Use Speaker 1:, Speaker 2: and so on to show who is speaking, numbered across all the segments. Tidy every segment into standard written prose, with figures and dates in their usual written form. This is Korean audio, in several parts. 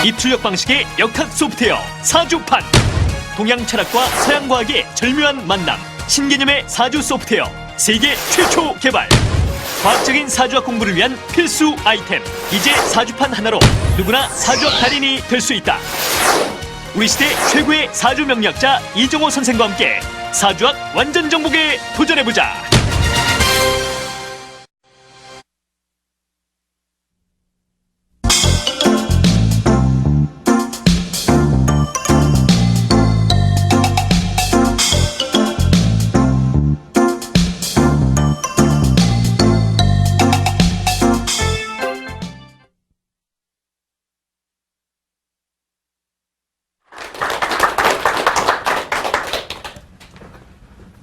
Speaker 1: 입출력 방식의 역학 소프트웨어 사주판. 동양 철학과 서양 과학의 절묘한 만남. 신개념의 사주 소프트웨어 세계 최초 개발. 과학적인 사주학 공부를 위한 필수 아이템. 이제 사주판 하나로 누구나 사주학 달인이 될 수 있다. 우리 시대 최고의 사주 명리학자 이정호 선생과 함께 사주학 완전 정복에 도전해보자.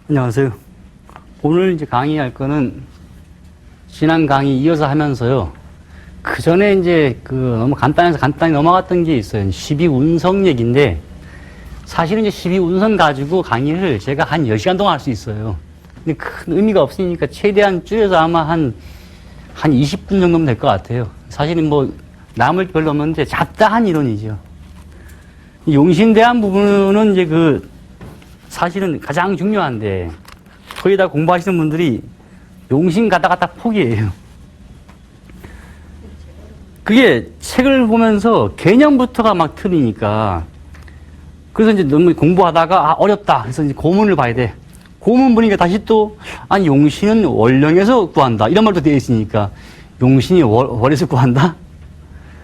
Speaker 2: 안녕하세요. 오늘 이제 강의할 거는 지난 강의 이어서 하면서요. 그 전에 이제 너무 간단해서 간단히 넘어갔던 게 있어요. 12운성 얘기인데 사실은 이제 12운성 가지고 강의를 제가 한 10시간 동안 할 수 있어요. 근데 큰 의미가 없으니까 최대한 줄여서 아마 한 20분 정도면 될 것 같아요. 사실은 뭐 남을 게 별로 없는데 잡다한 이론이죠. 용신대한 부분은 이제 사실은 가장 중요한데 거의 다 공부하시는 분들이 용신 가다 포기해요. 그게 책을 보면서 개념부터가 막 틀리니까 그래서 이제 너무 공부하다가 어렵다. 그래서 이제 고문을 봐야 돼. 고문 보니까 다시 또 아니 용신은 월령에서 구한다. 이런 말도 되어 있으니까 용신이 월에서 구한다?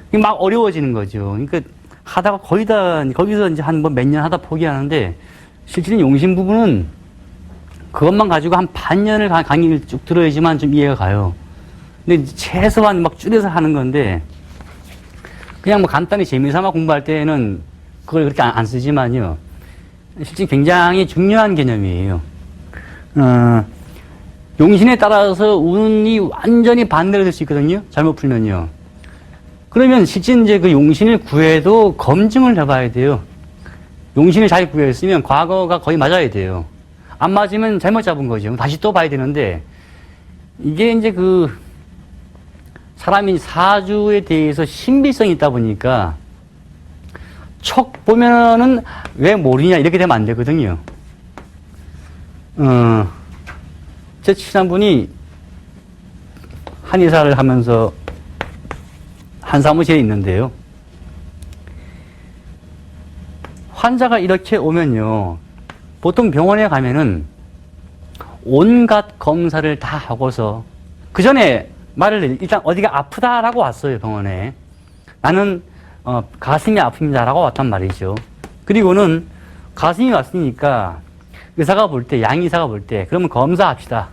Speaker 2: 이게 막 어려워지는 거죠. 그러니까 하다가 거의 다 거기서 이제 한 몇 년 하다 포기하는데 실제는 용신 부분은 그것만 가지고 한 반년을 강의를 쭉 들어야지만 좀 이해가 가요. 근데 최소한 막 줄여서 하는 건데, 그냥 뭐 간단히 재미삼아 공부할 때는 그걸 그렇게 안 쓰지만요. 실제 굉장히 중요한 개념이에요. 용신에 따라서 운이 완전히 반대로 될 수 있거든요. 잘못 풀면요. 그러면 실제 이제 그 용신을 구해도 검증을 해봐야 돼요. 용신을 잘 구했으면 과거가 거의 맞아야 돼요. 안 맞으면 잘못 잡은 거죠. 다시 또 봐야 되는데, 이게 이제 사람이 사주에 대해서 신비성이 있다 보니까, 척 보면은 왜 모르냐, 이렇게 되면 안 되거든요. 제 친한 분이 한의사를 하면서 한 사무실에 있는데요. 환자가 이렇게 오면요. 보통 병원에 가면은 온갖 검사를 다 하고서 그 전에 말을 일단 어디가 아프다라고 왔어요, 병원에. 나는 가슴이 아픕니다라고 왔단 말이죠. 그리고는 가슴이 왔으니까 의사가 볼 때, 양의사가 볼 때 그러면 검사합시다.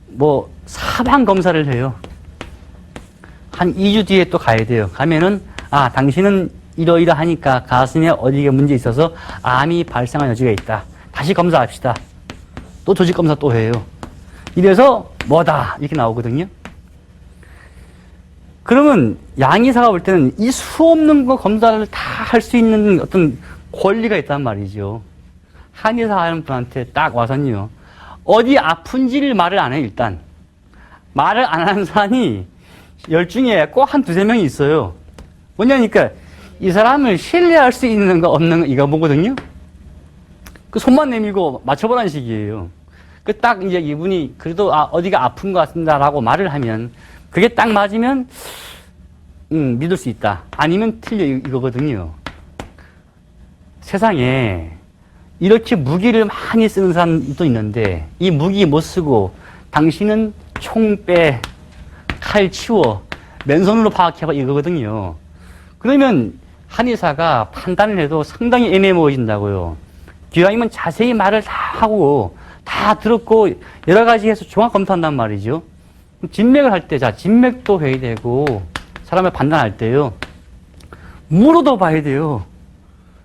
Speaker 2: 뭐 사방 검사를 해요. 한 2주 뒤에 또 가야 돼요. 가면은 당신은 이러이러하니까 가슴에 어디가 문제 있어서 암이 발생할 여지가 있다. 다시 검사합시다. 또 조직 검사 또 해요. 이래서 뭐다 이렇게 나오거든요. 그러면 양의사가 볼 때는 이 수 없는 거 검사를 다 할 수 있는 어떤 권리가 있단 말이죠. 한의사 하는 분한테 딱 와서는요. 어디 아픈지를 말을 안 해요, 일단. 말을 안 하는 사람이 10중에 꼭 한 두세 명이 있어요. 뭐냐니까 이 사람을 신뢰할 수 있는 거 없는 거 이거 보거든요. 그 손만 내밀고 맞춰보라는 식이에요. 딱 이제 이분이 그래도 어디가 아픈 것 같습니다라고 말을 하면 그게 딱 맞으면 믿을 수 있다. 아니면 틀려 이거거든요. 세상에 이렇게 무기를 많이 쓰는 사람도 있는데 이 무기 못 쓰고 당신은 총 빼, 칼 치워, 맨손으로 파악해봐 이거거든요. 그러면 한의사가 판단을 해도 상당히 애매모호해진다고요. 기왕이면 자세히 말을 다 하고 다 들었고 여러 가지 해서 종합 검토한단 말이죠. 진맥을 할 때, 진맥도 해야 되고 사람을 판단할 때요. 물어도 봐야 돼요.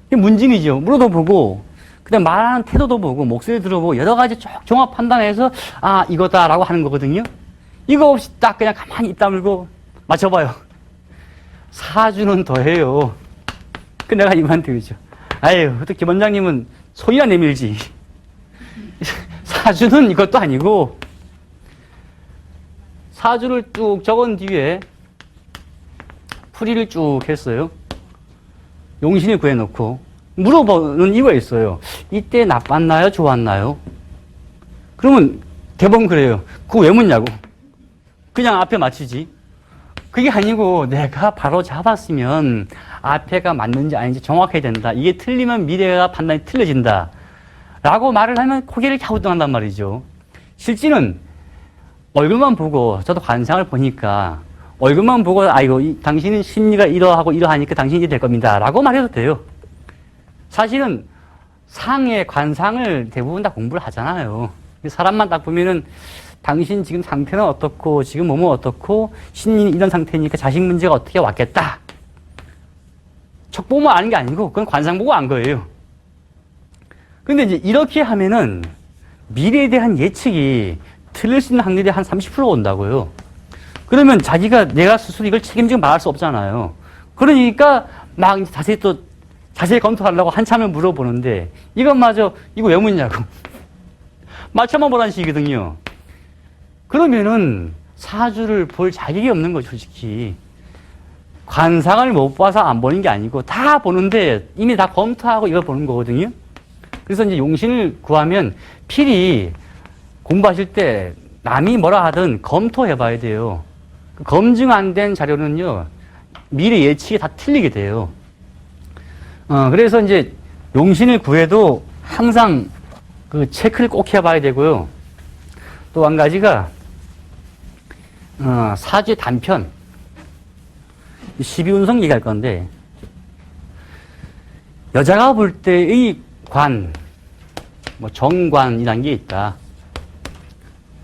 Speaker 2: 이게 문진이죠. 물어도 보고 그다음 말하는 태도도 보고 목소리 들어보고 여러 가지 종합 판단해서 이거다라고 하는 거거든요. 이거 없이 딱 그냥 가만히 입 다물고 맞춰봐요. 사주는 더해요. 내가 이분한테 그러죠. 아유, 어떻게 원장님은 소리나 내밀지. 사주는 이것도 아니고, 사주를 쭉 적은 뒤에 풀이를 쭉 했어요. 용신을 구해놓고 물어보는 이유가 있어요. 이때 나빴나요? 좋았나요? 그러면 대부분 그래요. 그거 왜 묻냐고. 그냥 앞에 맞추지. 그게 아니고 내가 바로 잡았으면 앞에가 맞는지 아닌지 정확해야 된다. 이게 틀리면 미래가 판단이 틀려진다. 라고 말을 하면 고개를 갸우뚱한단 말이죠. 실제는 얼굴만 보고, 저도 관상을 보니까 얼굴만 보고 아이고 당신은 심리가 이러하고 이러하니까 당신이 될 겁니다. 라고 말해도 돼요. 사실은 상의 관상을 대부분 다 공부를 하잖아요. 사람만 딱 보면은 당신 지금 상태는 어떻고 지금 몸은 어떻고 신인이 이런 상태니까 자식 문제가 어떻게 왔겠다. 척 보면 아는 게 아니고 그건 관상 보고 안 거예요. 근데 이제 이렇게 하면은 미래에 대한 예측이 틀릴 수 있는 확률이 한 30% 온다고요. 그러면 자기가 내가 스스로 이걸 책임지고 말할 수 없잖아요. 그러니까 막 자세히 검토하려고 한참을 물어보는데 이것마저 이거 왜 묻냐고. 맞춰만 보라는 식이거든요. 그러면은 사주를 볼 자격이 없는 거죠, 솔직히. 관상을 못 봐서 안 보는 게 아니고 다 보는데 이미 다 검토하고 이걸 보는 거거든요. 그래서 이제 용신을 구하면 필히 공부하실 때 남이 뭐라 하든 검토해 봐야 돼요. 검증 안 된 자료는요, 미래 예측이 다 틀리게 돼요. 그래서 이제 용신을 구해도 항상 그 체크를 꼭 해봐야 되고요. 또 한 가지가, 사주의 단편. 12운성 얘기할 건데, 여자가 볼 때의 관, 정관이란 게 있다.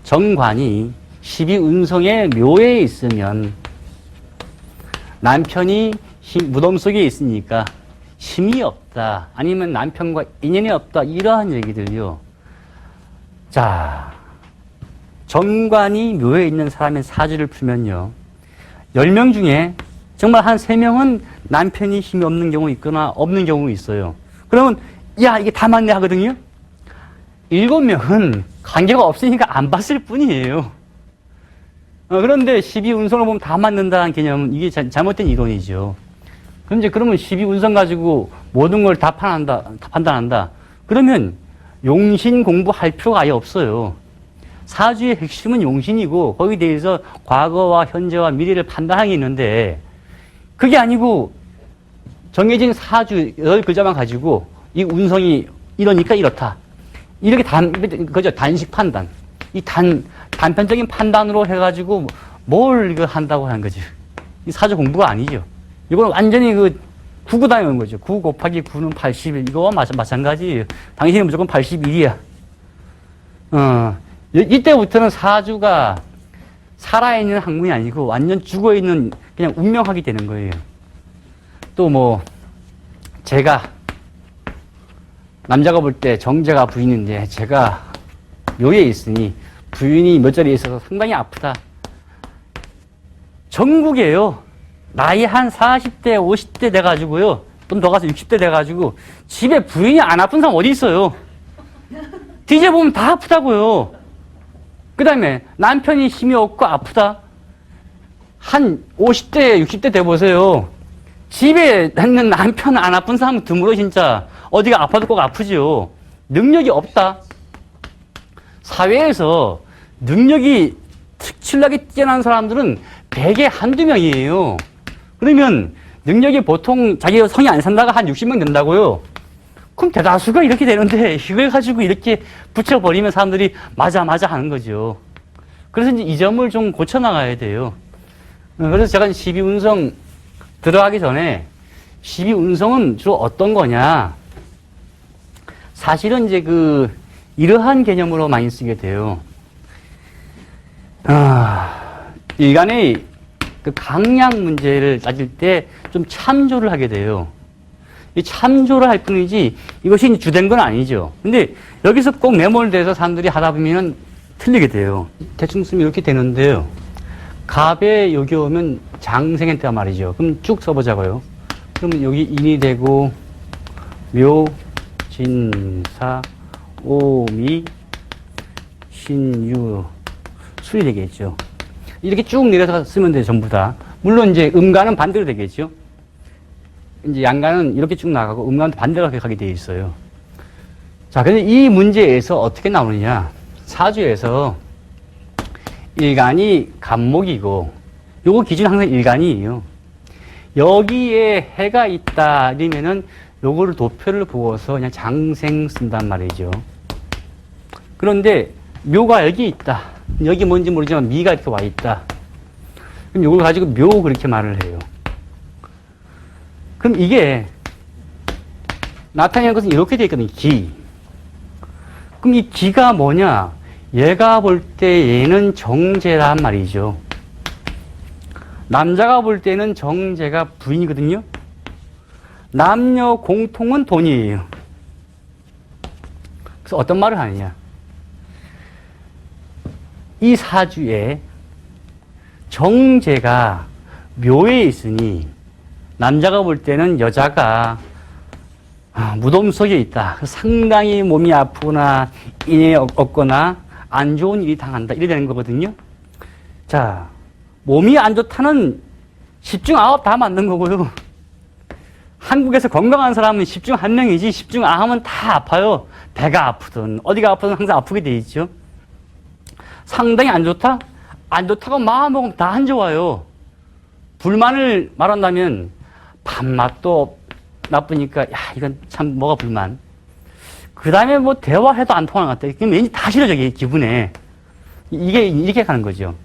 Speaker 2: 정관이 12운성의 묘에 있으면 남편이 무덤 속에 있으니까 힘이 없다. 아니면 남편과 인연이 없다. 이러한 얘기들요. 자, 정관이 묘에 있는 사람의 사주를 풀면요. 10명 중에 정말 한 3명은 남편이 힘이 없는 경우 있거나 없는 경우 있어요. 그러면 야, 이게 다 맞네 하거든요. 7명은 관계가 없으니까 안 봤을 뿐이에요. 그런데 12운성을 보면 다 맞는다는 개념은 이게 잘못된 이론이죠. 그럼 이제 그러면 12운성 가지고 모든 걸 다 판단한다. 그러면 용신 공부할 필요가 아예 없어요. 사주의 핵심은 용신이고 거기에 대해서 과거와 현재와 미래를 판단하게 있는데 그게 아니고 정해진 사주 8글자만 가지고 이 운성이 이러니까 이렇다. 이렇게 그죠? 단식 판단. 이 단편적인 판단으로 해가지고 뭘 이거 한다고 하는 거지. 이 사주 공부가 아니죠. 이건 완전히 구구 당하는 거죠. 9 곱하기 9는 81. 이거와 마찬가지예요. 당신이 무조건 81이야. 이때부터는 사주가 살아있는 학문이 아니고 완전 죽어있는 그냥 운명학이 되는 거예요. 또 제가 남자가 볼 때 정제가 부인인데 제가 묘에 있으니 부인이 몇 자리에 있어서 상당히 아프다. 전국에요. 나이 한 40대, 50대 돼가지고요. 좀 더 가서 60대 돼가지고 집에 부인이 안 아픈 사람 어디 있어요? 뒤져보면 다 아프다고요. 그 다음에 남편이 힘이 없고 아프다. 한 50대, 60대 돼보세요. 집에 있는 남편 안 아픈 사람은 드물어 진짜. 어디가 아파도 꼭 아프죠. 능력이 없다. 사회에서 능력이 특출나게 뛰어난 사람들은 대개 한두 명이에요. 그러면 능력이 보통 자기가 성이 안 산다가 한 60명 된다고요. 그럼 대다수가 이렇게 되는데 이걸 가지고 이렇게 붙여버리면 사람들이 맞아 하는 거죠. 그래서 이제 이 점을 좀 고쳐나가야 돼요. 그래서 제가 12운성 들어가기 전에 12운성은 주로 어떤 거냐. 사실은 이제 이러한 개념으로 많이 쓰게 돼요. 일간의 강약 문제를 따질 때 좀 참조를 하게 돼요. 이 참조를 할 뿐이지 이것이 주된 건 아니죠. 근데 여기서 꼭 매몰돼서 사람들이 하다 보면 틀리게 돼요. 대충 쓰면 이렇게 되는데요. 갑에 여기 오면 장생했단 말이죠. 그럼 쭉 써보자고요. 그러면 여기 인이 되고 묘, 진사, 오미, 신유, 술이 되겠죠. 이렇게 쭉 내려서 쓰면 돼요, 전부 다. 물론 이제 음가는 반대로 되겠죠. 이제 양간은 이렇게 쭉 나가고 음간은 반대로 가게 되어 있어요. 자, 근데 이 문제에서 어떻게 나오느냐. 사주에서 일간이 간목이고, 요거 기준 항상 일간이에요. 여기에 해가 있다, 이러면은 요거를 도표를 보고서 그냥 장생 쓴단 말이죠. 그런데 묘가 여기 있다. 여기 뭔지 모르지만 미가 이렇게 와 있다. 그럼 요걸 가지고 묘 그렇게 말을 해요. 그럼 이게 나타내는 것은 이렇게 되어 있거든요. 기. 그럼 이 기가 뭐냐? 얘가 볼 때 얘는 정제란 말이죠. 남자가 볼 때는 정제가 부인이거든요. 남녀 공통은 돈이에요. 그래서 어떤 말을 하느냐. 이 사주에 정제가 묘에 있으니 남자가 볼 때는 여자가 무덤 속에 있다. 상당히 몸이 아프거나 인에 없거나 안 좋은 일이 당한다. 이래 되는 거거든요. 자, 몸이 안 좋다는 10중 9 다 맞는 거고요. 한국에서 건강한 사람은 10중 1명이지 10중 9은 다 아파요. 배가 아프든 어디가 아프든 항상 아프게 돼 있죠. 상당히 안 좋다? 안 좋다고 마음먹으면 다 안 좋아요. 불만을 말한다면 밥맛도 나쁘니까 야 이건 참 뭐가 불만. 그 다음에 뭐 대화해도 안 통하는 것 같아. 그럼 왠지 다 싫어져 기분에. 이게 이렇게 가는 거죠.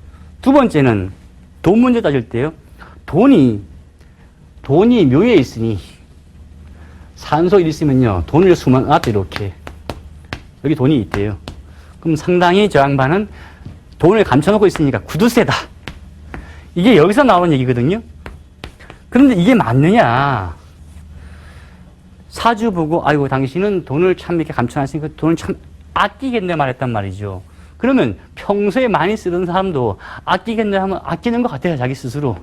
Speaker 2: 두 번째는 돈 문제 따질 때요. 돈이 묘에 있으니 산소 일 있으면요 돈을 수만하다 이렇게 여기 돈이 있대요. 그럼 상당히 저 양반은 돈을 감춰놓고 있으니까 구두쇠다. 이게 여기서 나오는 얘기거든요. 그런데 이게 맞느냐? 사주 보고 아이고 당신은 돈을 참 이렇게 감춰놨으니까 돈을 참 아끼겠네 말했단 말이죠. 그러면 평소에 많이 쓰던 사람도 아끼겠네 하면 아끼는 것 같아요. 자기 스스로.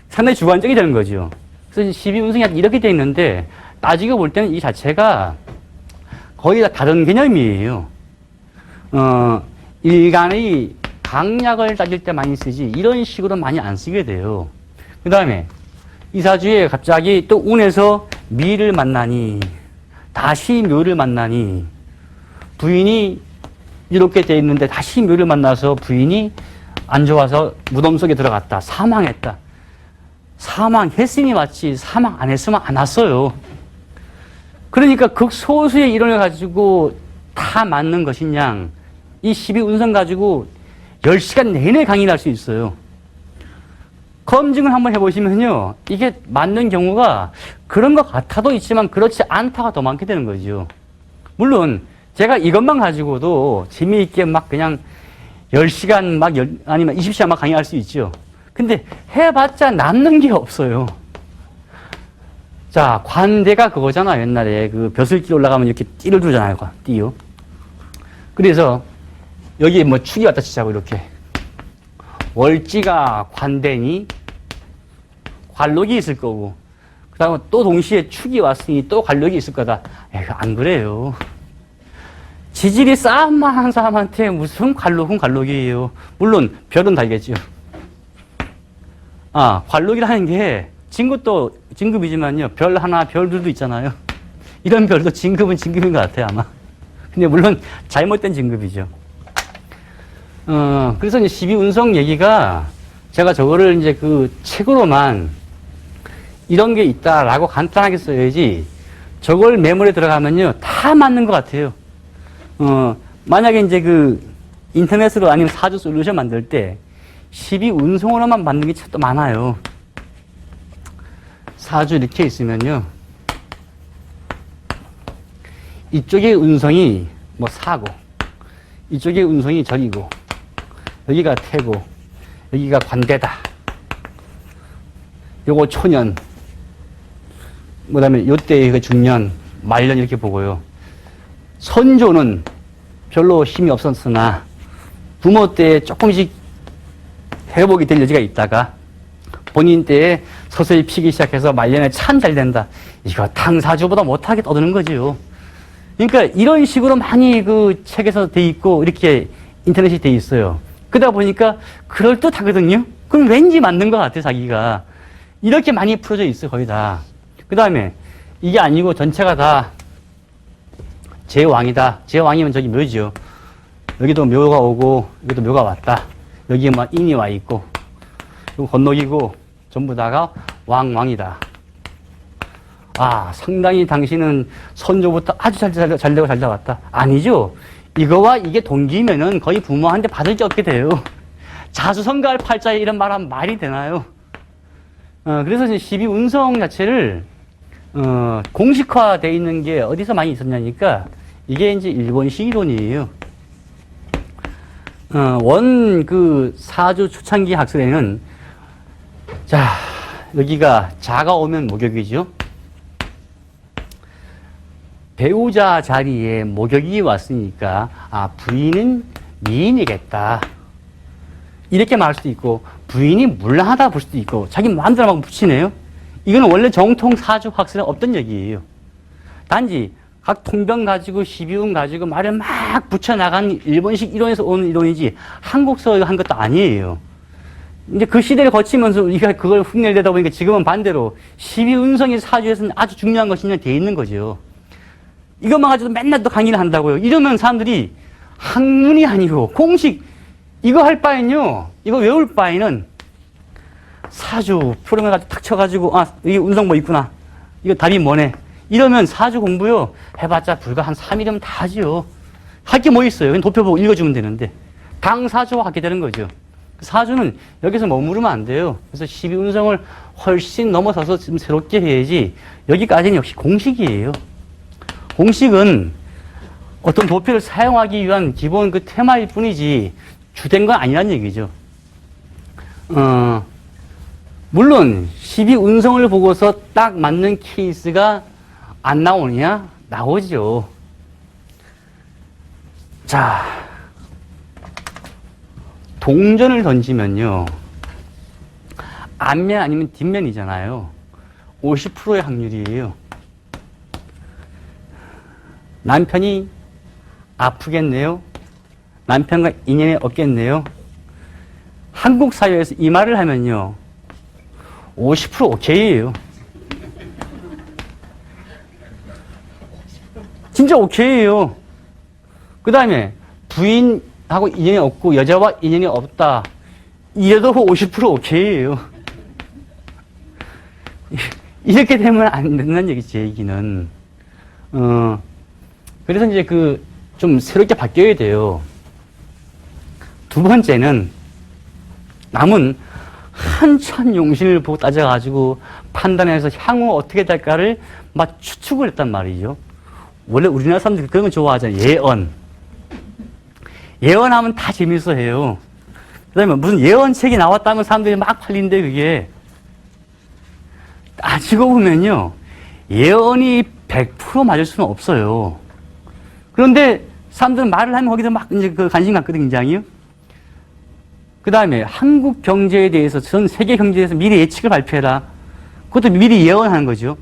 Speaker 2: 상당히 주관적이 되는 거죠. 그래서 12운성이 이렇게 되어 있는데 따지고 볼 때는 이 자체가 거의 다 다른 개념이에요. 일간의 강약을 따질 때 많이 쓰지 이런 식으로 많이 안 쓰게 돼요. 그 다음에 이 사주에 갑자기 또 운에서 미를 만나니 다시 묘를 만나니 부인이 이렇게 돼 있는데 다시 묘를 만나서 부인이 안 좋아서 무덤 속에 들어갔다. 사망했다. 사망했으니 맞지 사망 안 했으면 안 왔어요. 그러니까 극소수의 이론을 가지고 다 맞는 것이냐. 이 12운성 가지고 10시간 내내 강의를 할 수 있어요. 검증을 한번 해보시면요. 이게 맞는 경우가 그런 것 같아도 있지만 그렇지 않다가 더 많게 되는 거죠. 물론 제가 이것만 가지고도 재미있게 막 그냥 10시간 아니면 20시간 막 강의할 수 있죠. 근데 해봤자 남는 게 없어요. 자, 관대가 그거잖아. 옛날에 그 벼슬길 올라가면 이렇게 띠를 두잖아요. 띠요. 그래서 여기 뭐 축이 왔다 치자고 이렇게. 월지가 관대니 관록이 있을 거고 그 다음에 또 동시에 축이 왔으니 또 관록이 있을 거다. 에이, 안 그래요. 지질이 싸움만 한 사람한테 무슨 관록은 관록이에요. 물론 별은 달겠죠. 아, 관록이라는 게 진급도 진급이지만요. 별 하나, 별 둘도 있잖아요. 이런 별도 진급은 진급인 것 같아요, 아마. 근데 물론 잘못된 진급이죠. 그래서 이제 12운성 얘기가 제가 저거를 이제 그 책으로만 이런 게 있다라고 간단하게 써야지 저걸 메모리에 들어가면요. 다 맞는 것 같아요. 만약에 이제 그 인터넷으로 아니면 사주 솔루션 만들 때 12운성으로만 만든 게 참 또 많아요. 사주 이렇게 있으면요. 이쪽의 운성이 뭐 사고, 이쪽의 운성이 절이고, 여기가 태고, 여기가 관대다. 요거 초년, 그 다음에 요때의 그 중년, 말년 이렇게 보고요. 선조는 별로 힘이 없었으나 부모 때 조금씩 회복이 될 여지가 있다가 본인 때에 서서히 피기 시작해서 말년에 참 잘 된다. 이거 당사주보다 못하게 떠드는 거죠. 그러니까 이런 식으로 많이 그 책에서 돼 있고 이렇게 인터넷이 돼 있어요. 그러다 보니까 그럴듯하거든요. 그럼 왠지 맞는 것 같아, 자기가. 이렇게 많이 풀어져 있어, 거의 다. 그 다음에 이게 아니고 전체가 다 제왕이다. 제왕이면 저기 묘죠. 여기도 묘가 오고 여기도 묘가 왔다. 여기에 막 인이 와 있고 그리고 건너기고 전부 다가 왕이다. 아, 상당히 당신은 선조부터 아주 잘 되고 잘 나왔다. 아니죠. 이거와 이게 동기면은 거의 부모한테 받을 게 없게 돼요. 자수성가할 팔자에 이런 말 하면 말이 되나요? 그래서 이제 12운성 자체를 공식화되어 있는 게 어디서 많이 있었냐니까 이게 이제 일본식 이론이에요. 그 사주 초창기 학설에는 자, 여기가 자가 오면 목욕이죠. 배우자 자리에 목욕이 왔으니까 아, 부인은 미인이겠다. 이렇게 말할 수도 있고 부인이 물랑하다 볼 수도 있고 자기 마음대로 막 붙이네요. 이거는 원래 정통 사주 학설에 없던 얘기예요. 단지 각 통병 가지고 12운 가지고 말을 막 붙여나간 일본식 이론에서 오는 이론이지 한국서 한 것도 아니에요. 이제 그 시대를 거치면서 우리가 그걸 흉내내다 보니까 지금은 반대로 12운성의 사주에서는 아주 중요한 것이 돼 있는 거죠. 이것만 가지고 맨날 또 강의를 한다고요. 이러면 사람들이 학문이 아니고 공식 이거 할 바엔요. 이거 외울 바에는 사주 프로그램 가지고 탁 쳐가지고 아 이게 운성 뭐 있구나. 이거 답이 뭐네. 이러면 사주 공부요. 해봤자 불과 한 3일이면 다 하지요. 할 게 뭐 있어요. 그냥 도표보고 읽어주면 되는데 당사주와 하게 되는 거죠. 사주는 여기서 머무르면 안 돼요. 그래서 12운성을 훨씬 넘어서서 좀 새롭게 해야지 여기까지는 역시 공식이에요. 공식은 어떤 도표를 사용하기 위한 기본 그 테마일 뿐이지 주된 건 아니란 얘기죠. 물론 12운성을 보고서 딱 맞는 케이스가 안 나오느냐? 나오죠. 자, 동전을 던지면요. 앞면 아니면 뒷면이잖아요. 50%의 확률이에요. 남편이 아프겠네요. 남편과 인연이 없겠네요. 한국 사회에서 이 말을 하면요. 50% 오케이예요. 진짜 오케이예요. 그 다음에 부인하고 인연이 없고 여자와 인연이 없다. 이래도 50% 오케이예요. 이렇게 되면 안 된다는 얘기지, 제 얘기는. 그래서 이제 좀 새롭게 바뀌어야 돼요. 두 번째는 남은 한참 용신을 보고 따져가지고 판단해서 향후 어떻게 될까를 막 추측을 했단 말이죠. 원래 우리나라 사람들이 그런 거 좋아하잖아요. 예언하면 다 재밌어 해요. 그 다음에 무슨 예언책이 나왔다면 사람들이 막 팔린대, 그게. 따지고 보면요. 예언이 100% 맞을 수는 없어요. 그런데 사람들은 말을 하면 거기서 막 이제 관심 갖거든, 굉장히요. 그 다음에 한국 경제에 대해서 전 세계 경제에 대해서 미래 예측을 발표해라. 그것도 미리 예언하는 거죠.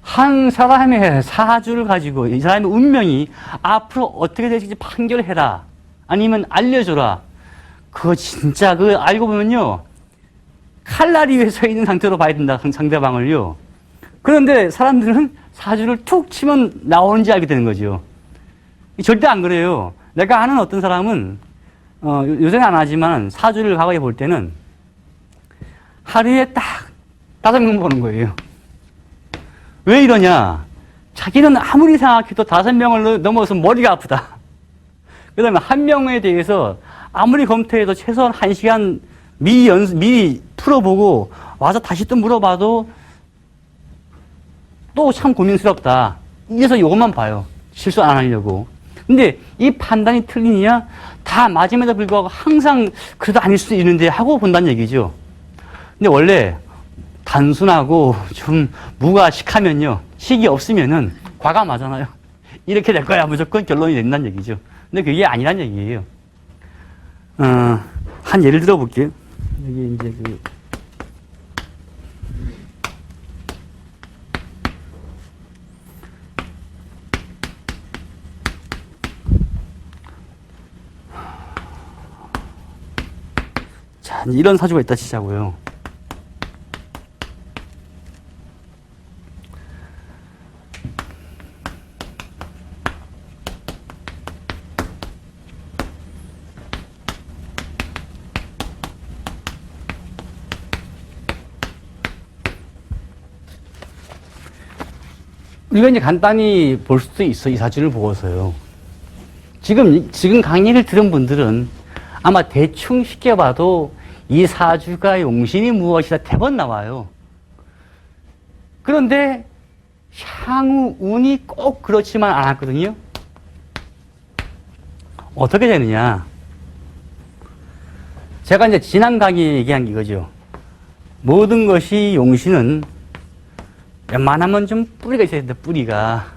Speaker 2: 한 사람의 사주를 가지고 이 사람의 운명이 앞으로 어떻게 될지 판결해라. 아니면 알려줘라. 그거 진짜 알고 보면요. 칼날이 위에 서 있는 상태로 봐야 된다, 상대방을요. 그런데 사람들은 사주를 툭 치면 나오는지 알게 되는 거죠. 절대 안 그래요. 내가 아는 어떤 사람은 요새는 안 하지만 사주를 과거에 볼 때는 하루에 딱 5명 보는 거예요. 왜 이러냐? 자기는 아무리 생각해도 5명을 넘어서 머리가 아프다. 그 다음에 한 명에 대해서 아무리 검토해도 최소한 1시간 미리 풀어보고 와서 다시 또 물어봐도 또 참 고민스럽다. 이래서 이것만 봐요. 실수 안 하려고. 근데 이 판단이 틀리냐? 다 맞음에도 불구하고 항상 그래도 아닐 수도 있는데 하고 본다는 얘기죠. 근데 원래 단순하고 좀 무가식하면요. 식이 없으면은 과감하잖아요. 이렇게 될 거야. 무조건 결론이 된다는 얘기죠. 근데 그게 아니란 얘기예요. 한 예를 들어 볼게요. 여기 이제 자, 이런 사주가 있다 치자고요. 우리가 이제 간단히 볼 수도 있어, 이 사주를 보고서요. 지금 강의를 들은 분들은 아마 대충 쉽게 봐도 이 사주가 용신이 무엇이다 대번 나와요. 그런데 향후 운이 꼭 그렇지만 않았거든요. 어떻게 되느냐. 제가 이제 지난 강의에 얘기한 게 이거죠. 모든 것이 용신은 웬만하면 좀 뿌리가 있어야 된다, 뿌리가.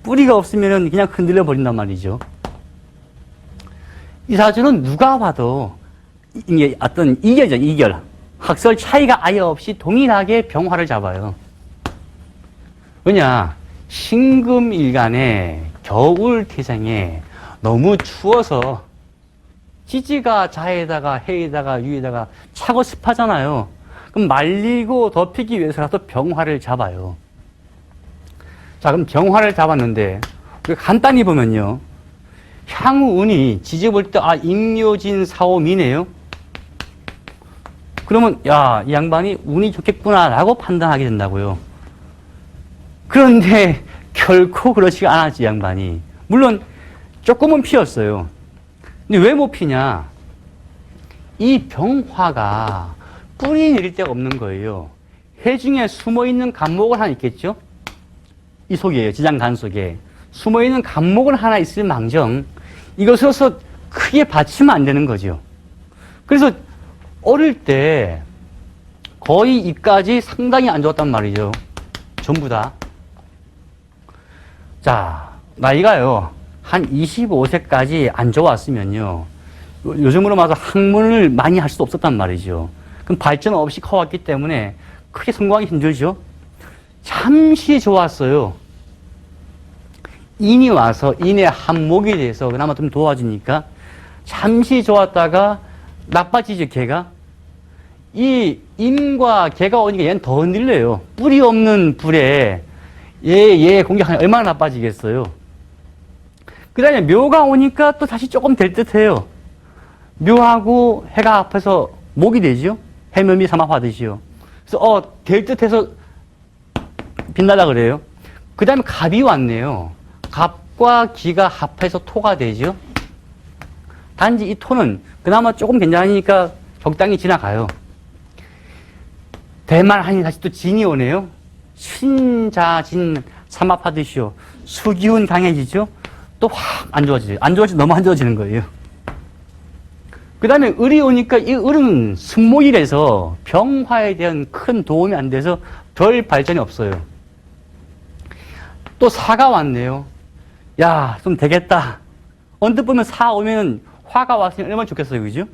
Speaker 2: 뿌리가 없으면 그냥 흔들려 버린단 말이죠. 이 사주는 누가 봐도 이게 어떤 이결이죠, 이결. 학설 차이가 아예 없이 동일하게 병화를 잡아요. 왜냐, 신금일간에 겨울 태생에 너무 추워서 지지가 자에다가 해에다가 위에다가 차고 습하잖아요. 그럼 말리고 덮이기 위해서라도 병화를 잡아요. 자, 그럼 병화를 잡았는데 우리가 간단히 보면요. 향후 운이 지지 볼 때 임묘진 사오미네요. 그러면 야, 이 양반이 운이 좋겠구나라고 판단하게 된다고요. 그런데 결코 그렇지가 않았지, 양반이. 물론 조금은 피었어요. 근데 왜 못 피냐? 이 병화가 뿌리 내릴 데가 없는 거예요. 해중에 숨어있는 간목은 하나 있겠죠? 이 속이에요. 지장간 속에. 숨어있는 간목은 하나 있을 망정 이것으로서 크게 받치면 안 되는 거죠. 그래서 어릴 때 거의 이까지 상당히 안 좋았단 말이죠. 전부 다. 자, 나이가요. 한 25세까지 안 좋았으면요. 요즘으로 말해서 학문을 많이 할 수도 없었단 말이죠. 그럼 발전 없이 커왔기 때문에 크게 성공하기 힘들죠. 잠시 좋았어요. 인이 와서 인의 한목이 돼서 그나마 좀 도와주니까 잠시 좋았다가 나빠지죠, 개가. 이 인과 개가 오니까 얘는 더 흔들려요. 뿌리 없는 불에 얘 공격하면 얼마나 나빠지겠어요. 그 다음에 묘가 오니까 또 다시 조금 될 듯해요. 묘하고 해가 앞에서 목이 되죠. 해묘미 삼합하듯이요. 그래서 될 듯해서 빛나다 그래요. 그 다음에 갑이 왔네요. 갑과 기가 합해서 토가 되죠. 단지 이 토는 그나마 조금 괜찮으니까 적당히 지나가요. 대만하니 다시 또 진이 오네요. 신자진 삼합하듯이요. 수기운 강해지죠. 또 확 안 좋아지죠. 안 좋아지죠. 너무 안 좋아지는 거예요. 그 다음에 을이 오니까 이 을은 승목이라서 병화에 대한 큰 도움이 안 돼서 별 발전이 없어요. 또 사가 왔네요. 야, 좀 되겠다. 언뜻 보면 사 오면 화가 왔으면 얼마나 좋겠어요. 그죠?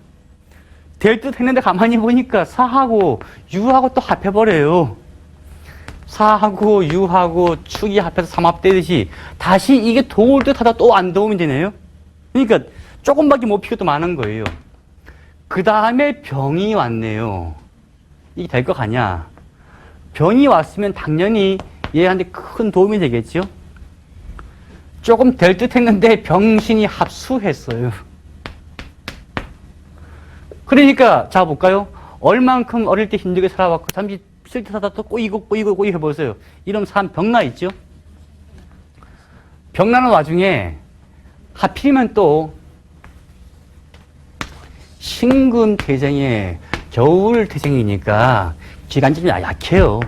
Speaker 2: 될 듯 했는데 가만히 보니까 사하고 유하고 또 합해버려요. 사하고 유하고 축이 합해서 삼합되듯이 다시 이게 도울 듯 하다 또 안 도움이 되네요. 그러니까 조금밖에 못 피고 또 많은 거예요. 그 다음에 병이 왔네요. 이게 될 것 같냐? 병이 왔으면 당연히 얘한테 큰 도움이 되겠죠? 조금 될 듯 했는데 병신이 합수했어요. 그러니까, 자, 볼까요? 얼만큼 어릴 때 힘들게 살아왔고, 잠시 쓸 때 살다 또 꼬이고 해보세요. 이런 사람 병나 있죠? 병나는 와중에 하필이면 또 신금 태생에 겨울 태생이니까 기관지이 약해요.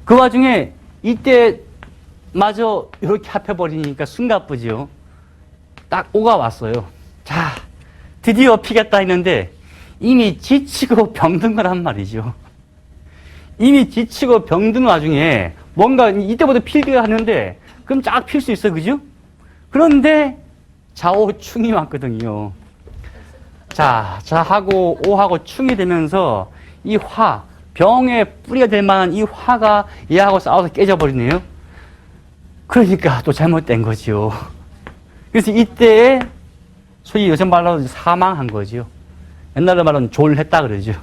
Speaker 2: 그 와중에 이때 마저 이렇게 합해버리니까 숨가쁘죠. 딱 오가 왔어요. 자, 드디어 피겠다 했는데 이미 지치고 병든 거란 말이죠. 이미 지치고 병든 와중에 뭔가 이때부터 필기를 하는데 그럼 쫙 필 수 있어, 그죠? 그런데 좌오충이 왔거든요. 자, 자하고 오하고 충이 되면서 이 화, 병의 뿌리가 될 만한 이 화가 얘하고 싸워서 깨져버리네요. 그러니까 또 잘못된 거죠. 그래서 이때에 소위 요즘 말로 사망한 거죠. 옛날에 말로는 졸했다 그러죠.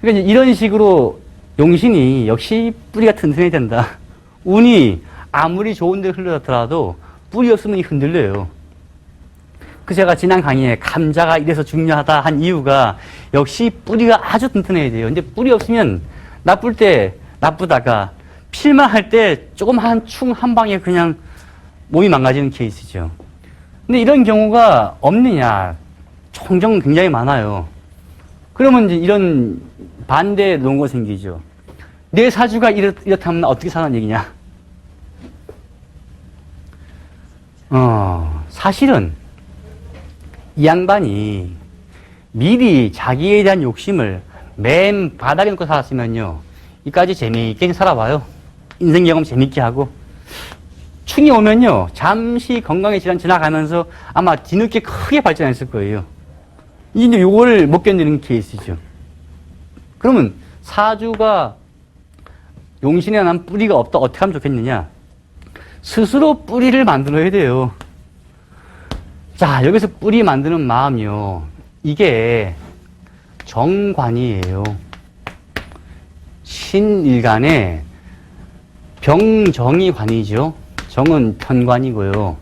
Speaker 2: 그러니까 이런 식으로 용신이 역시 뿌리가 튼튼해야 된다. 운이 아무리 좋은 데 흘러더라도 뿌리 없으면 흔들려요. 그 제가 지난 강의에 감자가 이래서 중요하다 한 이유가 역시 뿌리가 아주 튼튼해야 돼요. 근데 뿌리 없으면 나쁠 때 나쁘다가 실망할 때 조금 한 충 한 방에 그냥 몸이 망가지는 케이스죠. 근데 이런 경우가 없느냐? 종종 굉장히 많아요. 그러면 이제 이런 반대 논거가 생기죠. 내 사주가 이렇다면 나 어떻게 사는 얘기냐? 사실은 이 양반이 미리 자기에 대한 욕심을 맨 바닥에 놓고 살았으면요. 이까지 재미있게 살아봐요. 인생 경험 재밌게 하고. 충이 오면요. 잠시 건강의 질환 지나가면서 아마 뒤늦게 크게 발전했을 거예요. 이제 요거를 못 견디는 케이스죠. 그러면 사주가 용신에 난 뿌리가 없다. 어떻게 하면 좋겠느냐? 스스로 뿌리를 만들어야 돼요. 자, 여기서 뿌리 만드는 마음이요. 이게 정관이에요. 신일간에 병정이 관이죠. 정은 편관이고요.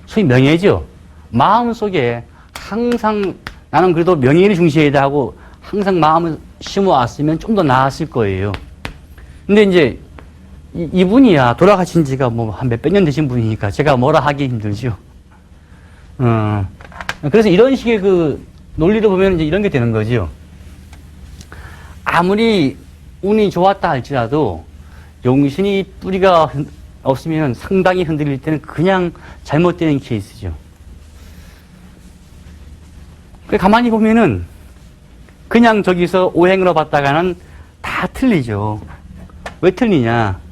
Speaker 2: 소위 명예죠. 마음속에 항상 나는 그래도 명예를 중시해야 돼 하고 항상 마음을 심어왔으면 좀 더 나았을 거예요. 근데 이제 이분이야 돌아가신 지가 뭐 한 몇백 년 되신 분이니까 제가 뭐라 하기 힘들죠. 그래서 이런 식의 그 논리를 보면 이제 이런 게 되는 거죠. 아무리 운이 좋았다 할지라도 용신이 뿌리가 없으면 상당히 흔들릴 때는 그냥 잘못되는 케이스죠. 가만히 보면은 그냥 저기서 오행으로 봤다가는 다 틀리죠. 왜 틀리냐?